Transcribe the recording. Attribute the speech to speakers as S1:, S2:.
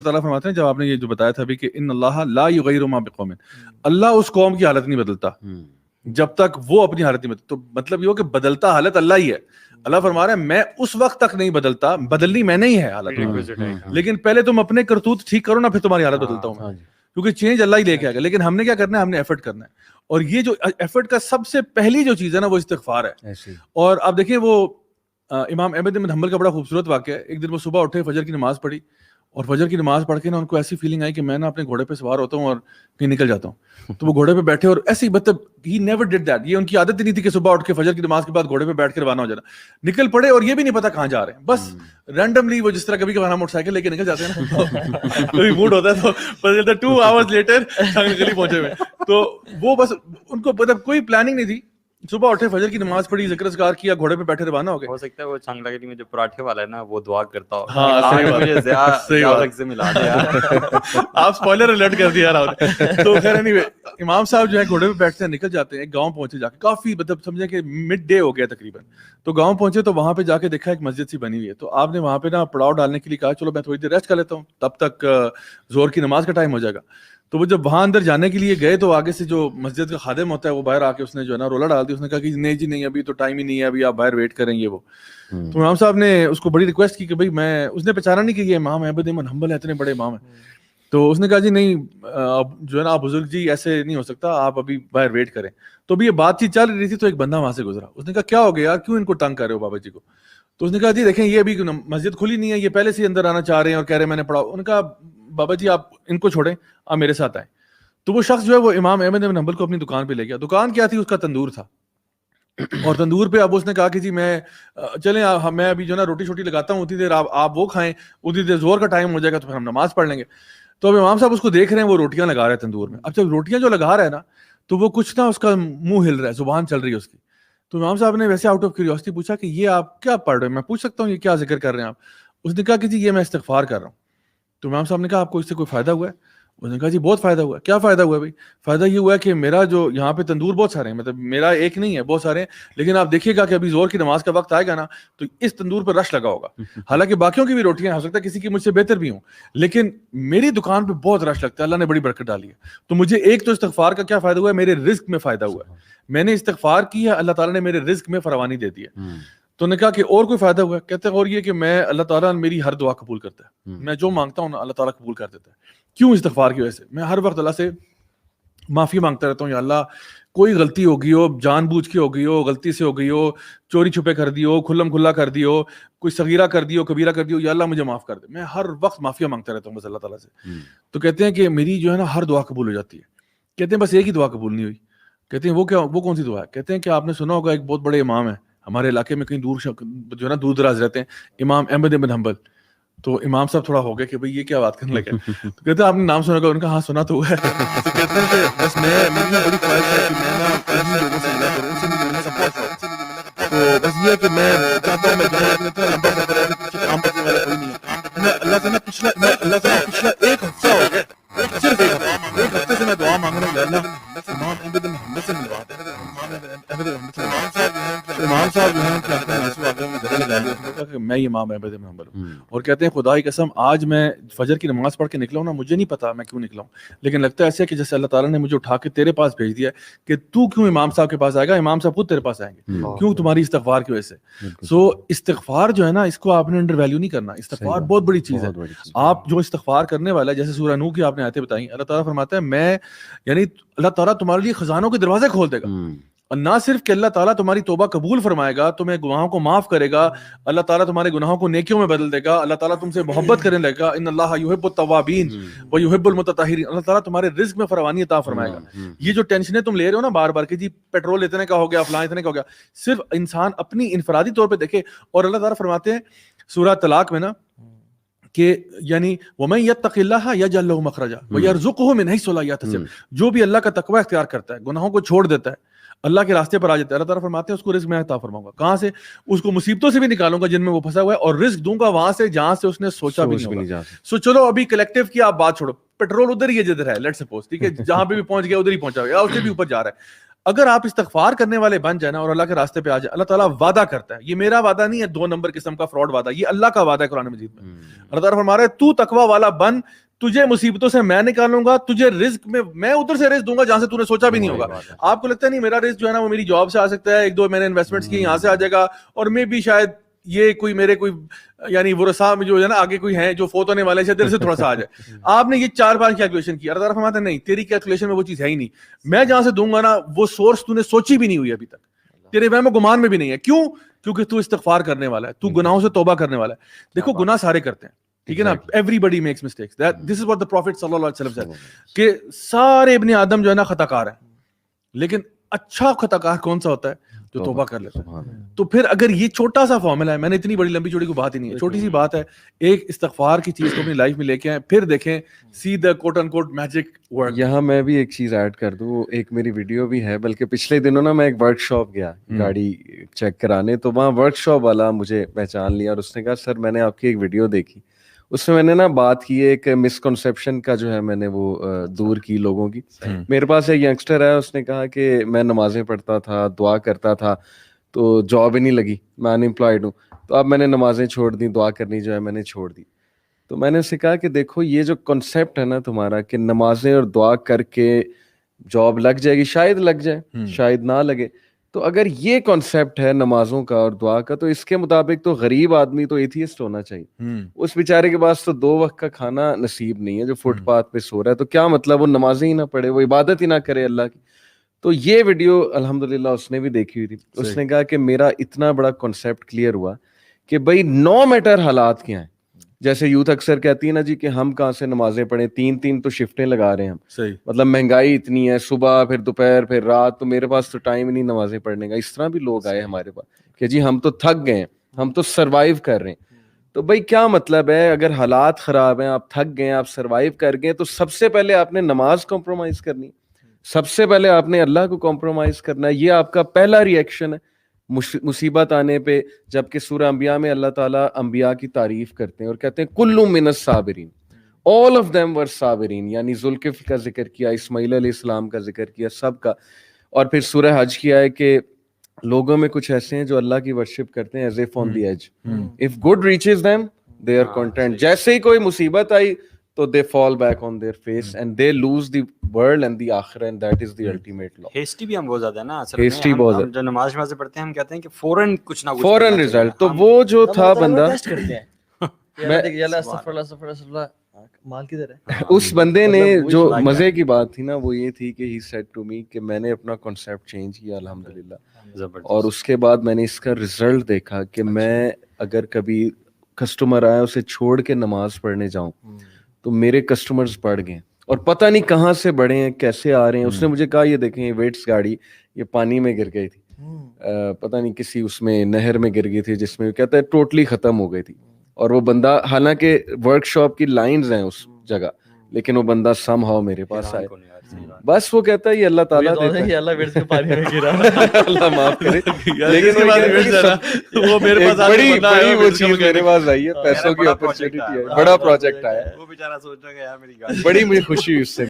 S1: تعالیٰ فرماتے ہیں جب آپ نے یہ جو بتایا تھا ابھی کہ ان اللہ لا یغیر ما بقوم، اللہ اس قوم کی حالت نہیں بدلتا جب تک وہ اپنی حالت نہیں بدلتا. تو مطلب یہ ہو کہ بدلتا حالت اللہ ہی ہے. اللہ فرما رہا ہے میں اس وقت تک نہیں بدلتا، بدلنی میں نہیں ہے حالت، لیکن پہلے تم اپنے کرتوت ٹھیک کرو نا، پھر تمہاری حالت بدلتا ہوں میں، کیونکہ چینج اللہ ہی لے کے آئے گا. لیکن ہم نے کیا کرنا ہے؟ ہم نے ایفرٹ کرنا ہے. اور یہ جو ایفرٹ کا سب سے پہلی جو چیز ہے نا وہ استغفار ہے. اور آپ دیکھیں وہ امام احمد بن حنبل کا بڑا خوبصورت واقعہ ہے. ایک دن وہ صبح اٹھے، فجر کی نماز پڑھی، اور فجر کی نماز پڑھ کے نا ان کو ایسی فیلنگ آئی کہ میں نا اپنے گھوڑے پہ سوار ہوتا ہوں اور کہیں نکل جاتا ہوں. تو وہ گھوڑے پہ بیٹھے اور ایسی مطلب ہی نیور ڈیڈ دیٹ، یہ ان کی عادت ہی نہیں تھی کہ صبح اٹھ کے فجر کی نماز کے بعد گھوڑے پہ بیٹھ کے روانہ ہو جانا. نکل پڑے اور یہ بھی نہیں پتا کہاں جا رہے ہیں، بس رینڈملی وہ جس طرح کبھی کبھار موٹر سائیکل لے کے نکل جاتے ہیں نا، کبھی موڈ ہوتا ہے تو پتہ چلتا ہے 2 hours لیٹر گلی پہنچے ہوئے. تو وہ بس ان کو مطلب کوئی پلاننگ نہیں تھی، صبح اٹھے، فجر کی نماز پڑھی، ذکر اذکار کیا، گھوڑے پہ بیٹھے روانہ ہو گئے.
S2: ہو سکتا ہے وہ چانگلا گلی میں جو پراٹھے والا ہے نا وہ دعا کرتا ہو.
S1: ہاں
S2: مجھے ضیاء سے ملا دیا.
S1: آپ اسپوائلر الرٹ کر دیا یار. تو خیر اینی وے امام صاحب جو ہے گھوڑے پہ بیٹھتے ہیں، نکل جاتے ہیں. ایک گاؤں پہنچے، جا کے کافی مطلب سمجھیں کہ مڈ ڈے ہو گیا تقریباً. تو گاؤں پہنچے تو وہاں پہ جا کے دیکھا ایک مسجد سی بنی ہوئی ہے. تو آپ نے وہاں پہ نا پڑاؤ ڈالنے کے لیے کہا چلو میں تھوڑی دیر ریسٹ کر لیتا ہوں، تب تک زور کی نماز کا ٹائم ہو جائے گا. تو وہ جب وہاں اندر جانے کے لیے گئے تو آگے سے جو مسجد کا خادم ہوتا ہے وہ باہر آ کے اس نے جو ہے نا رولا ڈال دی. اس نے کہا کہ نہیں جی نہیں، ابھی تو ٹائم ہی نہیں ہے، ابھی آپ باہر ویٹ کریں گے. وہ تو امام صاحب نے اس کو بڑی ریکویسٹ کی کہ بھائی میں، اس نے پہچانا نہیں کہ یہ امام احمد بن حنبل اتنے بڑے امام ہیں. تو اس نے کہا جی نہیں جو ہے نا آپ بزرگ جی ایسے نہیں ہو سکتا، آپ ابھی باہر ویٹ کریں. تو ابھی یہ بات چیت چل رہی تھی تو ایک بندہ وہاں سے گزرا. اس نے کہا کیا ہو گیا یار، کیوں ان کو تنگ کر رہے ہو بابا جی کو؟ تو اس نے کہا جی دیکھیں یہ ابھی مسجد کھلی نہیں ہے، یہ پہلے سے اندر آنا چاہ رہے ہیں اور کہہ رہے ہیں میں نے پڑھا. انہوں نے کہا بابا جی آپ ان کو چھوڑیں، آپ میرے ساتھ آئیں. تو وہ شخص جو ہے وہ امام احمد بن حنبل کو اپنی دکان پہ لے گیا. دکان کیا تھی؟ اس کا تندور تھا. اور تندور پہ اب اس نے کہا کہ جی میں چلیں میں ابھی جو ہے نا روٹی شوٹی لگاتا ہوں، اتنی دیر آپ وہ کھائیں، اتنی دیر زور کا ٹائم ہو جائے گا تو پھر ہم نماز پڑھ لیں گے. تو اب امام صاحب اس کو دیکھ رہے ہیں، وہ روٹیاں لگا رہے ہیں تندور میں. اب جب روٹیاں جو لگا رہا ہے نا تو وہ کچھ نا اس کا منہ ہل رہا ہے، زبان چل رہی ہے اس کی. تو امام صاحب نے ویسے آؤٹ آف کیوریوسٹی پوچھا کہ یہ آپ کیا پڑھ رہے ہیں؟ میں پوچھ سکتا ہوں یہ کیا ذکر کر رہے ہیں آپ؟ اس نے کہا کہ جی یہ میں استغفار کر رہا ہوں. تو امام صاحب نے کہا آپ کو اس سے کوئی فائدہ ہوا ہے؟ اس نے کہا جی بہت فائدہ ہوا ہے. کیا فائدہ ہوا ہے بھائی؟ فائدہ یہ ہوا ہے کہ میرا جو یہاں پہ تندور بہت سارے ہیں، مطلب میرا ایک نہیں ہے، بہت سارے ہیں، لیکن آپ دیکھیے گا کہ ابھی زور کی نماز کا وقت آئے گا نا تو اس تندور پر رش لگا ہوگا. حالانکہ باقیوں کی بھی روٹیاں ہو سکتا ہے کسی کی مجھ سے بہتر بھی ہوں، لیکن میری دکان پہ بہت رش لگتا ہے، اللہ نے بڑی برکت ڈالی ہے. تو مجھے ایک تو استغفار کا کیا فائدہ ہوا ہے؟ میرے رزق میں فائدہ ہوا ہے. میں نے استغفار کی ہے، اللہ تعالیٰ نے میرے رزق میں فراوانی دے دی ہے. تو نے کہا کہ اور کوئی فائدہ ہوا ہے؟ کہتے ہیں اور یہ کہ میں اللہ تعالیٰ میری ہر دعا قبول کرتا ہے، میں جو مانگتا ہوں نا اللہ تعالیٰ قبول کر دیتا ہے. کیوں؟ استغفار کی وجہ سے. میں ہر وقت اللہ سے معافی مانگتا رہتا ہوں، یا اللہ کوئی غلطی ہو گئی ہو، جان بوجھ کے ہو گئی ہو، غلطی سے ہو گئی ہو، چوری چھپے کر دی ہو، کھلم کھلا کر دی ہو، کوئی صغیرہ کر دی ہو، کبیرہ کر دی ہو، یا اللہ مجھے معاف کر دے. میں ہر وقت معافیاں مانگتا رہتا ہوں بس اللہ تعالیٰ سے. تو کہتے ہیں کہ میری جو ہے نا ہر دعا قبول ہو جاتی ہے. کہتے ہیں بس ایک ہی دعا قبول نہیں ہوئی. کہتے ہیں وہ کیا، وہ کون سی دعا ہے؟ کہتے ہیں کہ آپ نے سنا ہوگا ایک بہت بڑے امام ہیں ہمارے علاقے میں، کہیں دور جو ہے نا دور دراز رہتے ہیں، امام احمد بن حنبل. تو امام صاحب تھوڑا ہو گیا کہ بھئی یہ کیا بات کرنے لگے. تو کہتے ہیں آپ نے نام سنا ہوگا. ان کا ہاں سنا تو ہے. تو کہتے ہیں کہ بس میری بڑی خواہش ہے کہ میں نا انہی لوگوں سے ملا کروں، ان سے بھی ملنے کا بہت شوق ہے. تو بس یہ ہے کہ میں چاہتا ہوں میں جو ہے اتنا لمبا سفر ہے پیچھے کام کرنے والا کوئی نہیں ہے. میں اللہ سے نا پچھلا ایک ہفتہ ہو گیا، صرف ایک ہفتے سے میں دعا مانگ رہا ہوں، یا اللہ امام احمد بن حنبل سے ملوا دے. امام صاحب جو ہیں کہ اپنے آنسو آگے میں گلے لگا لیا کہ میں امام احمد بن حنبل ہوں. اور کہتے ہیں خدا کی قسم آج میں فجر کی نماز پڑھ کے نکلا ہوں نا، مجھے نہیں پتا میں کیوں نکلا ہوں، لیکن لگتا ہے ایسے کہ جیسے اللہ تعالیٰ نے مجھے اٹھا کے تیرے پاس بھیج دیا کہ تو کیوں امام صاحب کے پاس آئے گا، امام صاحب خود تیرے پاس آئیں گے. کیوں؟ تمہاری استغفار کی وجہ سے. سو استغفار جو ہے نا اس کو آپ نے انڈر ویلیو نہیں کرنا. استغفار بہت بڑی چیز ہے. آپ جو استغفار کرنے والا ہے، جیسے سورہ نوح کی آپ نے آیتیں بتائیں، اللہ تعالیٰ فرماتا ہے میں یعنی اللہ تعالیٰ تمہارے لیے خزانوں کے دروازے کھول دے گا. اور نہ صرف کہ اللہ تعالیٰ تمہاری توبہ قبول فرمائے گا، تمہیں گناہوں کو معاف کرے گا، اللہ تعالیٰ تمہارے گناہوں کو نیکیوں میں بدل دے گا، اللہ تعالیٰ تم سے محبت کرنے لگے گا. ان اللہ یحب التوابین ویحب المتطہرین. اللہ تعالیٰ تمہارے رزق میں فراوانی عطا فرمائے گا. یہ جو ٹینشنیں تم لے رہے ہو نا بار بار کہ جی پیٹرول اتنے کا ہو گیا، فلاں اتنے کا ہو گیا، صرف انسان اپنی انفرادی طور پہ دیکھے. اور اللہ تعالیٰ فرماتے ہیں سورہ طلاق میں نا کہ یعنی وَمَن يَتَّقِ اللَّهَ يَجْعَل لَّهُ مَخْرَجًا وَيَرْزُقْهُ مِنْ حَيْثُ لَا يَحْتَسِبُ. جو بھی اللہ کا تقوی اختیار کرتا ہے، گناہوں کو چھوڑ دیتا ہے، اللہ کے راستے پر آ جاتا ہے، اللہ تعالیٰ فرماتے ہیں اس کو رزق میں عطا فرماؤں گا. کہاں سے؟ اس کو مصیبتوں سے بھی نکالوں گا جن میں وہ پھنسا ہوا ہے، اور رزق دوں گا وہاں سے جہاں سے اس نے سوچا بھی نہیں ہوگا. سو چلو ابھی کلیکٹیو کی آپ بات چھوڑو، پیٹرول ادھر ہی ہے جدھر ہے، لیٹ سپوز ٹھیک ہے، جہاں پہ بھی پہنچ گیا ادھر ہی پہنچا ہوا ہے، یا اس سے بھی اوپر جا رہا ہے. اگر آپ استغفار کرنے والے بن جائیں نا اور اللہ کے راستے پہ آ جائیں, اللہ تعالیٰ وعدہ کرتا ہے, یہ میرا وعدہ نہیں ہے 2 نمبر قسم کا فراڈ وعدہ, یہ اللہ کا وعدہ ہے قرآن مجید میں. اللہ تعالیٰ فرما رہا ہے تو تقوی والا بن, تجھے مصیبتوں سے میں نکالوں گا, تجھے رزق میں ادھر سے رزق دوں گا جہاں سے تو نے سوچا بھی نہیں ہوگا. آپ کو لگتا ہے نہیں میرا رزق جو ہے نا وہ میری جاب سے آ سکتا ہے, 1-2 میں نے انویسٹمنٹس کی یہاں سے آ جائے گا, اور میں بھی شاید یہ کوئی میرے کوئی یعنی ورثاء میں جو ہے نا آگے کوئی ہیں جو فوت ہونے والے ہیں سے تھوڑا سا آ جائے. آپ نے یہ 4 بار کیلکولیشن کی, اللہ تعالیٰ فرماتا ہے نہیں تیری کیلکولیشن میں وہ چیز ہے ہی نہیں, میں جہاں سے دوں گا نا وہ سورس تو نے سوچی بھی نہیں ہوئی ابھی تک, تیرے وہم و گمان میں بھی نہیں ہے. کیوں؟ کیونکہ تو استغفار کرنے والا ہے, تو گناہوں سے توبہ کرنے والا ہے. دیکھو گناہ سارے کرتے ہیں, ٹھیک ہے نا, everybody makes mistakes. This is what the Prophet صلی اللہ علیہ وسلم said کہ سارے ابن آدم جو ہے نا خطا کار ہیں, لیکن اچھا خطا کار کون سا ہوتا ہے؟ جو توبہ کر لیتا ہے. تو پھر اگر یہ چھوٹا سا فارمولا ہے, میں نے اتنی بڑی لمبی چوڑی کو بات ہی نہیں ہے, چھوٹی سی بات ہے, ایک استغفار کی چیز کو اپنی لائف میں لے کے آئیں, پھر دیکھیں سی دا کوٹ ان کوٹ میجک ورک.
S3: یہاں میں بھی ایک چیز ایڈ کر دوں, ایک میری ویڈیو بھی ہے, بلکہ پچھلے دنوں نا میں ایک ورک شاپ گیا گاڑی چیک کرانے, تو وہاں ورک شاپ والا مجھے پہچان لیا اور اس نے کہا سر میں نے آپ کی ایک ویڈیو دیکھی, اس میں نے نا بات کی ایک مسکنسیپشن کا جو ہے میں نے وہ دور کی لوگوں کی. میرے پاس ایک ینگسٹر ہے, اس نے کہا کہ میں نمازیں پڑھتا تھا, دعا کرتا تھا, تو جاب ہی نہیں لگی, میں ان امپلائڈ ہوں, تو اب میں نے نمازیں چھوڑ دی, دعا کرنی جو ہے میں نے چھوڑ دی. تو میں نے اسے کہا کہ دیکھو یہ جو کنسیپٹ ہے نا تمہارا کہ نمازیں اور دعا کر کے جاب لگ جائے گی, شاید لگ جائے شاید نہ لگے, تو اگر یہ کنسیپٹ ہے نمازوں کا اور دعا کا, تو اس کے مطابق تو غریب آدمی تو ایتھیسٹ ہونا چاہیے. اس بیچارے کے پاس تو 2 وقت کا کھانا نصیب نہیں ہے, جو فٹ پاتھ پہ سو رہا ہے, تو کیا مطلب وہ نمازیں ہی نہ پڑھے, وہ عبادت ہی نہ کرے اللہ کی. تو یہ ویڈیو الحمدللہ اس نے بھی دیکھی ہوئی تھی. اس نے کہا کہ میرا اتنا بڑا کنسیپٹ کلیئر ہوا کہ بھائی نو میٹر حالات کیا ہیں, جیسے یوتھ اکثر کہتی ہے نا جی کہ ہم کہاں سے نمازیں پڑھیں, 3 تو شفٹیں لگا رہے ہیں ہم,
S1: صحیح,
S3: مطلب مہنگائی اتنی ہے, صبح پھر دوپہر پھر رات, تو میرے پاس تو ٹائم ہی نہیں نمازیں پڑھنے کا. اس طرح بھی لوگ آئے ہمارے پاس کہ جی ہم تو تھک گئے ہیں, ہم تو سروائیو کر رہے ہیں. تو بھائی کیا مطلب ہے, اگر حالات خراب ہیں, آپ تھک گئے, آپ سروائیو کر گئے, تو سب سے پہلے آپ نے نماز کمپرومائز کرنی, سب سے پہلے آپ نے اللہ کو کمپرومائز کرنا ہے. یہ آپ کا پہلا ری ایکشن ہے مصیبت آنے پہ, جبکہ سورہ انبیاء میں اللہ تعالیٰ انبیاء کی تعریف کرتے ہیں اور کہتے ہیں کل من الصابرین, all of them were صابرین, یعنی ذوالکفل کا ذکر کیا, اسماعیل علیہ السلام کا ذکر کیا, سب کا. اور پھر سورہ حج کیا ہے کہ لوگوں میں کچھ ایسے ہیں جو اللہ کی ورشپ کرتے ہیں as if on the edge, if good reaches them they are content. جیسے ہی کوئی مصیبت آئی تو they fall back on their face and they lose the world and the آخرہ, and that is the ultimate law.
S2: Hasty بھی ہم بہت زیادہ ہے نا,
S3: ہیسٹی بہت زیادہ,
S2: جو نماز پڑھتے ہیں ہم کہتے ہیں کہ فوراً کچھ نہ کچھ
S3: فوراً رزلٹ. تو وہ جو تھا بندہ,
S4: مال کدھر ہے,
S3: اس بندے نے جو مزے کی بات تھی نا وہ یہ تھی کہ he said to me کہ میں نے اپنا کنسیپٹ چینج کیا الحمدللہ, اور اس کے بعد میں نے اس کا رزلٹ دیکھا کہ میں اگر کبھی کسٹمر آیا اسے چھوڑ کے نماز پڑھنے جاؤں تو میرے کسٹمرز بڑھ گئے, اور پتہ نہیں کہاں سے بڑھے ہیں, کیسے آ رہے ہیں. اس نے مجھے کہا یہ دیکھیں یہ ویٹس گاڑی یہ پانی میں گر گئی تھی, پتہ نہیں کسی اس میں نہر میں گر گئی تھی, جس میں کہتا ہے ٹوٹلی ختم ہو گئی تھی. اور وہ بندہ, حالانکہ ورک شاپ کی لائنز ہیں اس جگہ, لیکن وہ بندہ سم ہاؤ میرے پاس آئے. بس وہ کہتا ہے یہ اللہ تعالیٰ دیتا ہے, اللہ معاف کرے, لیکن وہ میرے پاس بڑی وہ چیز میرے پاس آئی ہے, پیسوں کی اپرچونٹی ہے, بڑا پروجیکٹ آیا,
S2: وہ بیچارہ سوچ رہا ہے یار میری گاڑی,
S3: بڑی مجھے خوشی ہوئی اس سے.